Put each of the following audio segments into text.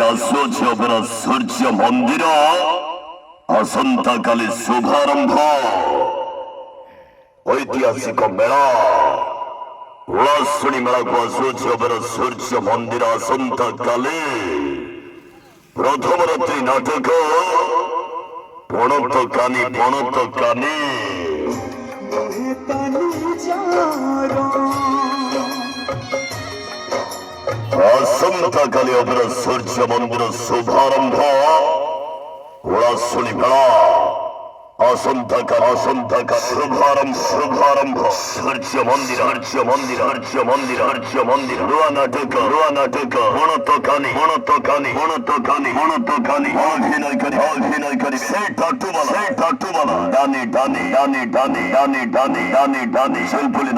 ଆସୁଛି ଅପରା ସୂର୍ଯ୍ୟ ମନ୍ଦିର ଆସନ୍ତାକାଲି ଶୁଭାରମ୍ଭ ଐତିହାସିକ ମେଳା ଉଳାଶୁଣୀ ମେଳାକୁ ଆସୁଛି ଅପରା ସୂର୍ଯ୍ୟ ମନ୍ଦିର ଆସନ୍ତାକାଲି ପ୍ରଥମ ରାତ୍ରି ନାଟକ ପଣତ କାନି ଆସନ୍ତାକାଲି ଅପରା ସୂର୍ଯ୍ୟ ମନ୍ଦିର ଶୁଭାରମ୍ଭ ଉଳାଶୁଣୀ ମେଳା ଆସନ୍ତାକାଲି ଶୁଭାରମ୍ଭ ସୂର୍ଯ୍ୟ ମନ୍ଦିର ନୂଆ ନାଟକ ପଣତ କାନି ଅଭିନୟ କରି ସେ ଟାଟୁବାଲା ডানি শিল্পলি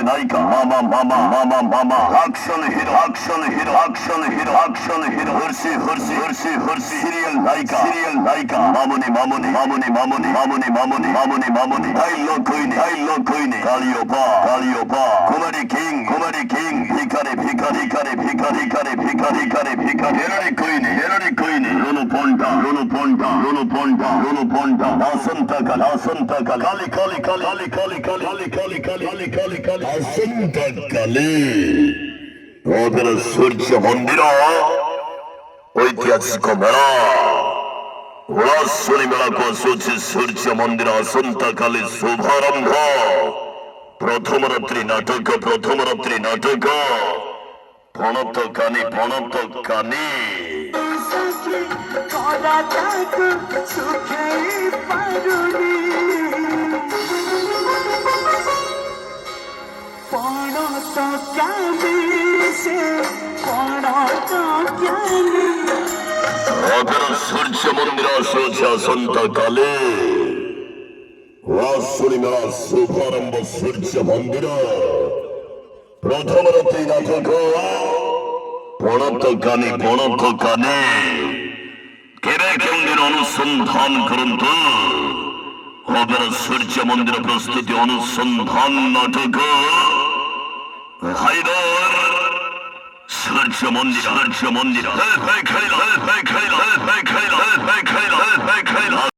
নায়িকা মামা অ্যাকশন হিরো হর্ষি সিরিয়াল নায়িকা মামনি ডাইলগ কইনি কালিওপা কুমারী কিং ভিখারি এলরি কইনি রোনো পন্টা আসন্তাকাল কালি আসন্তাকালে অপরা সূর্য মন্দির ঐতিহাসিক মেলা উলাশুণী মেলাକୁ ଆସୁଛି ସୂର୍ଯ୍ୟ ମନ୍ଦିର ଆସନ୍ତାକାଲି ଶୁଭାରମ୍ଭ ପ୍ରଥମ ରାତ୍ରି ନାଟକ ପଣତ କାନି সূর্য মন্দির আসছে আসন্তাকালে উলাশুণী মেলা শুভারম্ভ সূর্য মন্দির প্রথম রাত্রি নাটক পণত কানি কেবে কেউদিন অনুসন্ধান করন্তু অপরা সূর্য মন্দির প্রস্তুতি অনুসন্ধান নাটক হায়দার সূর্য মন্দির খেলা